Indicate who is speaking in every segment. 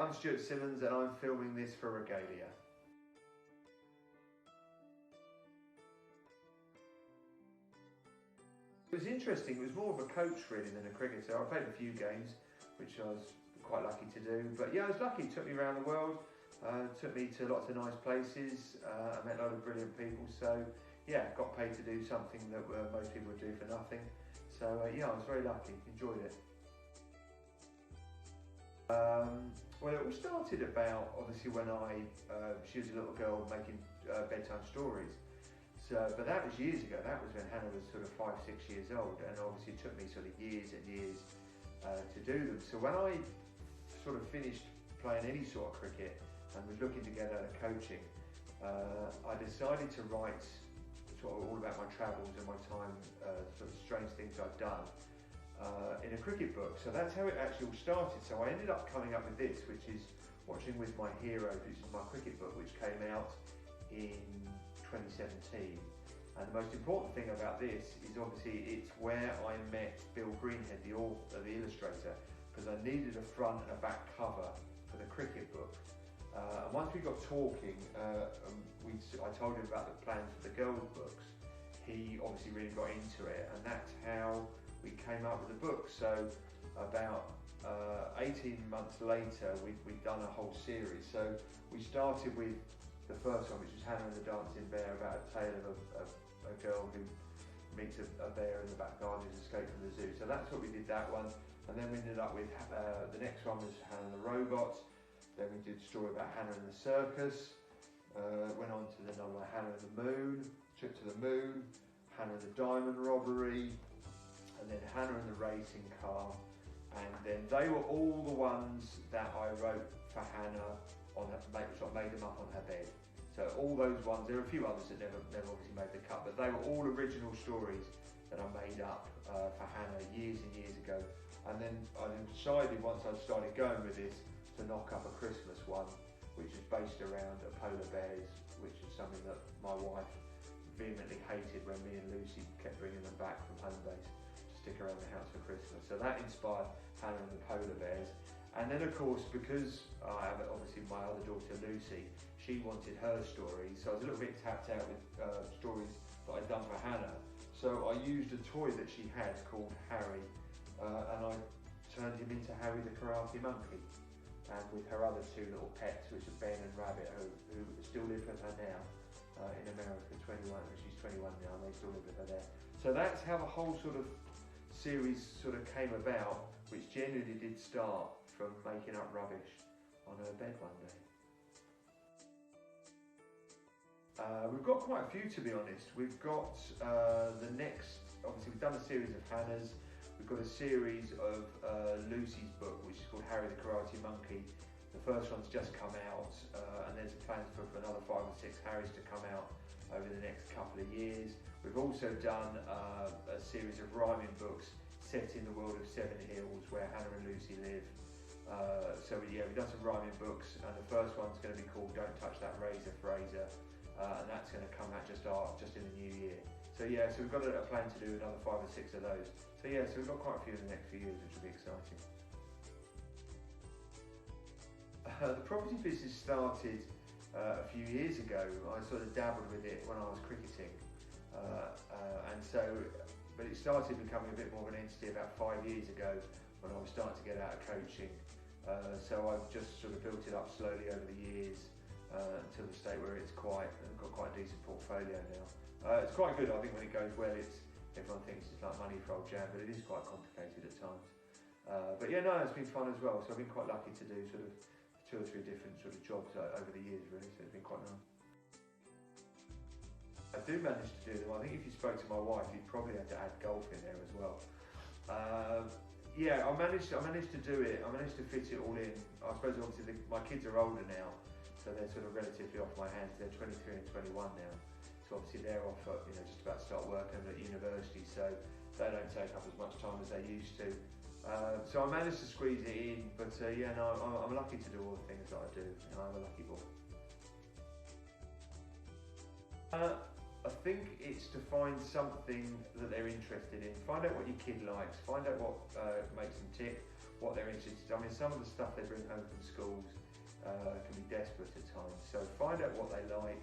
Speaker 1: I'm Stuart Simmonds and I'm filming this for Regalier. It was interesting. It was more of a coach really than a cricketer. I played a few games, which I was quite lucky to do. But yeah, I was lucky. It took me around the world, took me to lots of nice places. I met a lot of brilliant people. So yeah, got paid to do something that most people would do for nothing. So yeah, I was very lucky. Enjoyed it. Well, it all started about obviously when she was a little girl making bedtime stories. But that was years ago. That was when Hannah was sort of 5, 6 years old, and obviously it took me sort of years and years to do them. So when I sort of finished playing any sort of cricket and was looking to get out of coaching, I decided to write sort of all about my travels and my time, sort of strange things I've done in a cricket book. So that's how it actually all started. So I ended up coming up with this, which is Watching with My Heroes, which is my cricket book, which came out in 2017. And the most important thing about this is obviously it's where I met Bill Greenhead, the author, the illustrator, because I needed a front and a back cover for the cricket book. And once we got talking, I told him about the plans for the girls' books. He obviously really got into it, and that's how we came up with the book. So about 18 months later, we'd done a whole series. So we started with the first one, which was Hannah and the Dancing Bear, about a tale of a girl who meets a bear in the back garden who's escaped from the zoo. So that's what we did, that one. And then we ended up with, the next one was Hannah and the Robot. Then we did a story about Hannah and the Circus. Went on to another one, Hannah and the Moon, Trip to the Moon, Hannah and the Diamond Robbery, and then Hannah and the Racing Car. And then they were all the ones that I wrote for Hannah on her, so I made them up on her bed. So all those ones, there are a few others that never obviously made the cut, but they were all original stories that I made up for Hannah years and years ago. And then I decided, once I started going with this, to knock up a Christmas one, which is based around polar bears, which is something that my wife vehemently hated when me and Lucy kept bringing them back from home base to stick around the house for Christmas. So that inspired Hannah and the Polar Bears. And then of course, because I have obviously my other daughter Lucy, she wanted her stories, so I was a little bit tapped out with stories that I'd done for Hannah. So I used a toy that she had called Harry, and I turned him into Harry the Karate Monkey. And with her other two little pets, which are Ben and Rabbit, who still live with her now in America, 21, she's 21 now, and they still live with her there. So that's how the whole sort of series sort of came about, which genuinely did start from making up rubbish on her bed one day. We've got quite a few, to be honest. We've got the next, obviously we've done a series of Hannah's. We've got a series of Lucy's book, which is called Harry the Karate Monkey. The first one's just come out, and there's plans for another 5 or 6 Harrys to come out over the next couple of years. We've also done a series of rhyming books set in the world of Seven Hills, where Hannah and Lucy live. So yeah, we've done some rhyming books, and the first one's going to be called Don't Touch That Razor, Fraser, and that's going to come out just in the new year. So yeah, so we've got a plan to do another 5 or 6 of those. So yeah, so we've got quite a few in the next few years, which will be exciting. The property business started a few years ago. I sort of dabbled with it when I was cricketing, but it started becoming a bit more of an entity about 5 years ago when I was starting to get out of coaching. So I've just sort of built it up slowly over the years until the state where it's got quite a decent portfolio now. It's quite good. I think when it goes well, everyone thinks it's like money for old jam, but it is quite complicated at times. But yeah, no, it's been fun as well. So I've been quite lucky to do sort of 2 or 3 different sort of jobs over the years, really. So it's been quite nice. I do manage to do them. I think if you spoke to my wife, you'd probably have to add golf in there as well. Yeah, I managed to do it. I managed to fit it all in. I suppose obviously my kids are older now, so they're sort of relatively off my hands. They're 23 and 21 now. So obviously they're off at, just about to start working at university, so they don't take up as much time as they used to. So I managed to squeeze it in, but yeah, no, I'm lucky to do all the things that I do. I'm a lucky boy. I think it's to find something that they're interested in. Find out what your kid likes. Find out what makes them tick. what they're interested in. I mean, some of the stuff they bring home from schools can be desperate at times. So find out what they like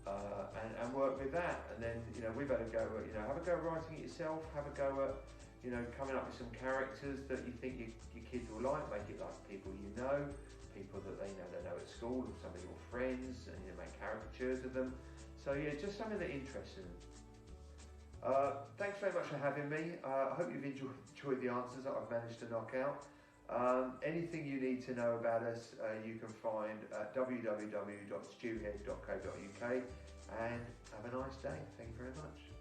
Speaker 1: and work with that. And then, we've had a go at, have a go at writing it yourself, have a go at, coming up with some characters that you think your kids will like. Make it like people people that they know at school, or some of your friends, and make caricatures of them. So yeah, just something that interests them. Thanks very much for having me. I hope you've enjoyed the answers that I've managed to knock out. Anything you need to know about us, you can find at www.stewhead.co.uk, and have a nice day. Thank you very much.